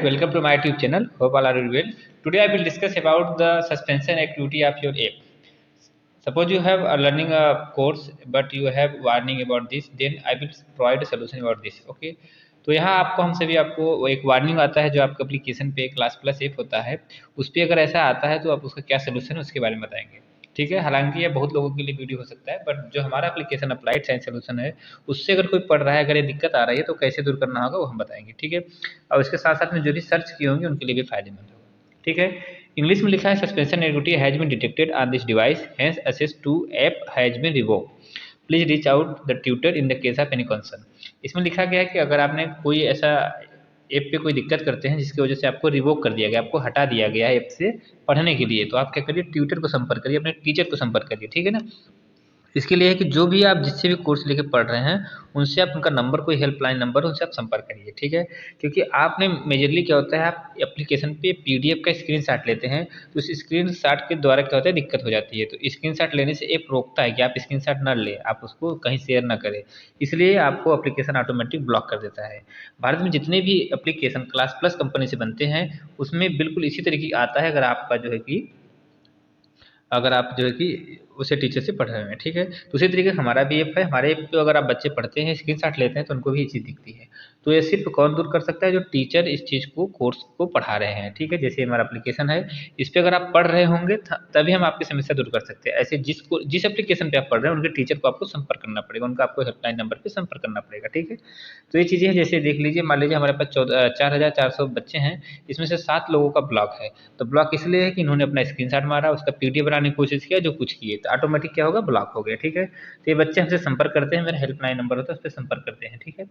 welcome to my YouTube channel. Hope all are well. Today I will discuss about the suspension activity of your app. Suppose you have a learning a course but you have warning about this, then I will provide a solution about this. Okay. तो यहाँ आपको हम सभी आपको वो एक warning आता है जो आपके एप्लीकेशन पे क्लास प्लस ऐप होता है, उस पर अगर ऐसा आता है तो आप उसका क्या सोल्यूशन है उसके बारे में बताएंगे। ठीक है, हालांकि ये बहुत लोगों के लिए वीडियो हो सकता है, बट जो हमारा एप्लीकेशन अप्लाइड साइंस सोल्यूशन है उससे अगर कोई पढ़ रहा है, अगर ये दिक्कत आ रही है तो कैसे दूर करना होगा वो हम बताएंगे। ठीक है, और इसके साथ साथ में जो भी सर्च किए होंगे उनके लिए भी फायदेमंद होगा। ठीक है, इंग्लिश में लिखा है suspension activity has been detected on this device, hence access to app has been revoked, please reach out the tutor in the case of any concern. इसमें लिखा गया है कि अगर आपने कोई ऐसा ऐप पे कोई दिक्कत करते हैं जिसकी वजह से आपको रिवोक कर दिया गया, आपको हटा दिया गया है ऐप से पढ़ने के लिए, तो आप क्या करिए, ट्यूटर को संपर्क करिए, अपने टीचर को संपर्क करिए। ठीक है ना, इसके लिए है कि जो भी आप जिससे भी कोर्स लेके पढ़ रहे हैं उनसे आप उनका नंबर, कोई हेल्पलाइन नंबर उनसे आप संपर्क करिए। ठीक है, क्योंकि आपने मेजरली क्या होता है, आप एप्लीकेशन पे पीडीएफ का स्क्रीनशॉट लेते हैं तो उस स्क्रीनशॉट के द्वारा क्या होता है, दिक्कत हो जाती है। तो स्क्रीनशॉट लेने से ऐप रोकता है कि आप स्क्रीनशॉट ना लें, आप उसको कहीं शेयर ना करें, इसलिए आपको एप्लीकेशन ऑटोमेटिक ब्लॉक कर देता है। भारत में जितने भी एप्लीकेशन क्लास प्लस कंपनी से बनते हैं उसमें बिल्कुल इसी तरीके आता है, अगर आपका जो है कि अगर आप जो है कि उसे टीचर से पढ़ रहे हैं। ठीक है, तो उसी तरीके से हमारा भी ऐप है, हमारे ऐप पे अगर आप बच्चे पढ़ते हैं स्क्रीनशॉट लेते हैं तो उनको भी ये चीज़ दिखती है। तो ये सिर्फ कौन दूर कर सकता है, जो टीचर इस चीज़ को कोर्स को पढ़ा रहे हैं। ठीक है, जैसे हमारा एप्लीकेशन है, इस पे अगर आप पढ़ रहे होंगे तभी हम आपकी समस्या दूर कर सकते हैं। ऐसे जिस एप्लीकेशन पे आप पढ़ रहे हैं उनके टीचर को आपको संपर्क करना पड़ेगा, उनका आपको हेल्पलाइन नंबर पे संपर्क करना पड़ेगा। ठीक है, तो ये चीज़ें हैं, जैसे देख लीजिए, मान लीजिए हमारे पास 4,400 बच्चे हैं, इसमें से 7 लोगों का ब्लॉक है। तो ब्लॉक इसलिए है कि इन्होंने अपना स्क्रीनशॉट मारा, उसका पीडीएफ बनाने की कोशिश किया, जो कुछ किए, तो ऑटोमेटिक क्या होगा, ब्लॉक हो गया। ठीक है, तो ये बच्चे हमसे संपर्क करते हैं, मेरा हेल्पलाइन नंबर होता है उस पर संपर्क करते हैं। ठीक है,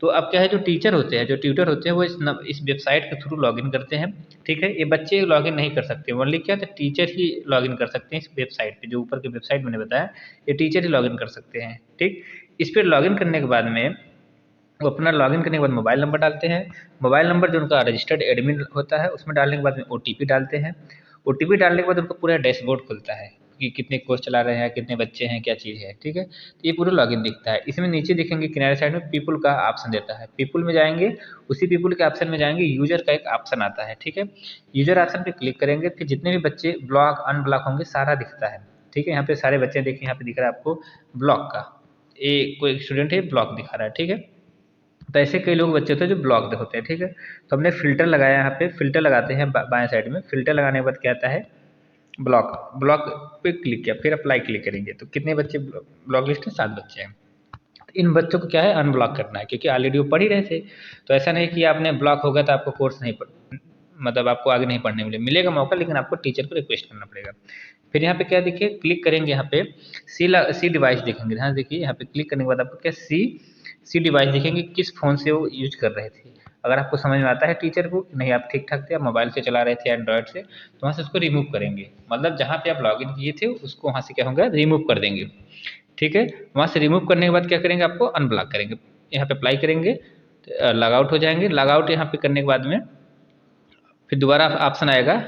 तो अब क्या है, जो टीचर होते हैं, जो ट्यूटर होते हैं, वो इस वेबसाइट के थ्रू लॉगिन करते हैं। ठीक है, ये बच्चे लॉगिन नहीं कर सकते, ओनली क्या, तो टीचर ही लॉगिन कर सकते हैं इस वेबसाइट पे, जो ऊपर की वेबसाइट मैंने बताया, ये टीचर ही लॉगिन कर सकते हैं। ठीक, इस पर लॉगिन करने के बाद में वो अपना लॉगिन करने के बाद मोबाइल नंबर डालते हैं। मोबाइल नंबर जो उनका रजिस्टर्ड एडमिन होता है उसमें डालने के बाद में ओटीपी डालते हैं। ओटीपी डालने के बाद उनका पूरा डैशबोर्ड खुलता है कि कितने कोर्स चला रहे हैं, कितने बच्चे हैं, क्या चीज़ है। ठीक है, तो ये पूरा लॉगिन दिखता है। इसमें नीचे देखेंगे किनारे साइड में पीपल का ऑप्शन देता है, पीपल में जाएंगे, उसी पीपल के ऑप्शन में जाएंगे, यूजर का एक ऑप्शन आता है। ठीक है, यूजर ऑप्शन पे क्लिक करेंगे, फिर जितने भी बच्चे ब्लॉक अनब्लॉक होंगे सारा दिखता है। ठीक है, यहाँ पे सारे बच्चे देखिए, यहाँ पे दिख रहा है आपको ब्लॉक का, ये कोई स्टूडेंट है ब्लॉक दिखा रहा है। ठीक है, तो ऐसे कई लोग बच्चे होते हैं जो ब्लॉक्ड होते हैं। ठीक है, तो हमने फ़िल्टर लगाया, यहाँ पे फ़िल्टर लगाते हैं बाएं साइड में। फ़िल्टर लगाने के बाद क्या आता है, ब्लॉक, ब्लॉक पे क्लिक किया, फिर अप्लाई क्लिक करेंगे, तो कितने बच्चे ब्लॉक लिस्ट में, 7 बच्चे हैं। तो इन बच्चों को क्या है, अनब्लॉक करना है, क्योंकि ऑलरेडी वो पढ़ ही रहे थे। तो ऐसा नहीं कि आपने ब्लॉक हो गया तो आपको कोर्स नहीं मतलब आपको आगे नहीं पढ़ने मिलेगा मौका, लेकिन आपको टीचर को रिक्वेस्ट करना पड़ेगा। फिर यहाँ पे क्या देखिए, क्लिक करेंगे, यहाँ पे सी डिवाइस देखेंगे। ध्यान देखिए, यहाँ पे क्लिक करने के बाद आपको क्या, सी डिवाइस दिखेंगे, किस फ़ोन से वो यूज कर रहे थे। अगर आपको समझ में आता है टीचर को नहीं, आप ठीक ठाक थे, आप मोबाइल से चला रहे थे एंड्रॉयड से, तो वहाँ से उसको रिमूव करेंगे, मतलब जहाँ पे आप लॉगिन किए थे उसको वहाँ से क्या होगा, रिमूव कर देंगे। ठीक है, वहाँ से रिमूव करने के बाद क्या करेंगे, आपको अनब्लॉक करेंगे, यहाँ पे अप्लाई करेंगे, लॉग आउट हो जाएंगे। लॉग आउट यहाँ पे करने के बाद में फिर दोबारा ऑप्शन आएगा,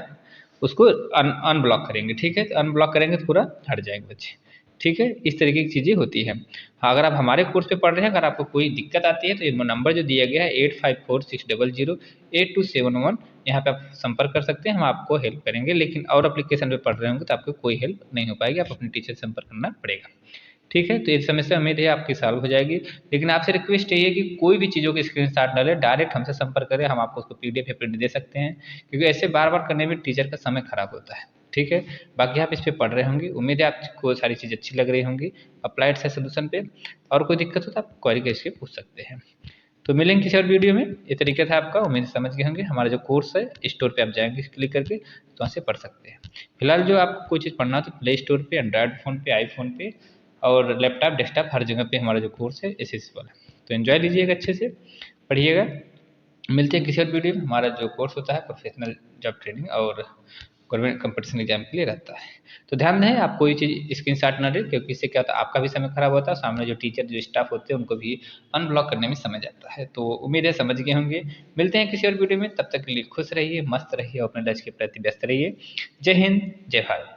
उसको अनब्लॉक करेंगे। ठीक है, तो अनब्लॉक करेंगे तो पूरा हट जाएंगे बच्चे। ठीक है, इस तरीके की चीज़ें होती हैं। हाँ, अगर आप हमारे कोर्स पे पढ़ रहे हैं, अगर आपको कोई दिक्कत आती है तो ये नंबर जो दिया गया है 8546008271, यहाँ पे आप संपर्क कर सकते हैं, हम आपको हेल्प करेंगे। लेकिन और एप्लीकेशन पे पढ़ रहे होंगे तो आपको कोई हेल्प नहीं हो पाएगी, आप अपने टीचर से संपर्क करना पड़ेगा। ठीक है, तो ये समस्या उम्मीद है आपकी सॉल्व हो जाएगी। लेकिन आपसे रिक्वेस्ट यही है कि कोई भी चीज़ों की स्क्रीनशॉट ना लें, डायरेक्ट हमसे संपर्क करें, हम आपको उसको पीडीएफ या प्रिंट दे सकते हैं, क्योंकि ऐसे बार बार करने में टीचर का समय खराब होता है। ठीक है, बाकी आप इस पे पढ़ रहे होंगे, उम्मीद है आपको सारी चीज़ अच्छी लग रही होंगी अप्लाइड से सोल्यूशन पे। और कोई दिक्कत हो तो आप क्वेरी करके पूछ सकते हैं। तो मिलेंगे किसी और वीडियो में। ये तरीका था आपका, उम्मीद समझ गए होंगे। हमारा जो कोर्स है स्टोर पे आप जाएंगे क्लिक करके तो वहाँ से पढ़ सकते हैं। फिलहाल जो आपको कोई चीज़ पढ़ना हो तो प्ले स्टोर पे, एंड्रॉयड फ़ोन पे, आईफोन पे और लैपटॉप, डेस्कटॉप, हर जगह पे हमारा जो कोर्स है एसएससी वाला। तो एंजॉय लीजिएगा, अच्छे से पढ़िएगा। मिलते हैं किसी और वीडियो में। हमारा जो कोर्स होता है प्रोफेशनल जॉब ट्रेनिंग और गवर्नमेंट कंपटीशन एग्जाम के लिए रहता है। तो ध्यान दें, आप कोई चीज़ स्क्रीनशॉट ना लें, क्योंकि इससे क्या होता है, आपका भी समय खराब होता है, सामने जो टीचर, जो स्टाफ होते हैं उनको भी अनब्लॉक करने में समय जाता है। तो उम्मीद है समझ गए होंगे। मिलते हैं किसी और वीडियो में, तब तक के लिए खुश रहिए, मस्त रहिए और अपने लक्ष्य के प्रति व्यस्त रहिए। जय हिंद, जय भारत।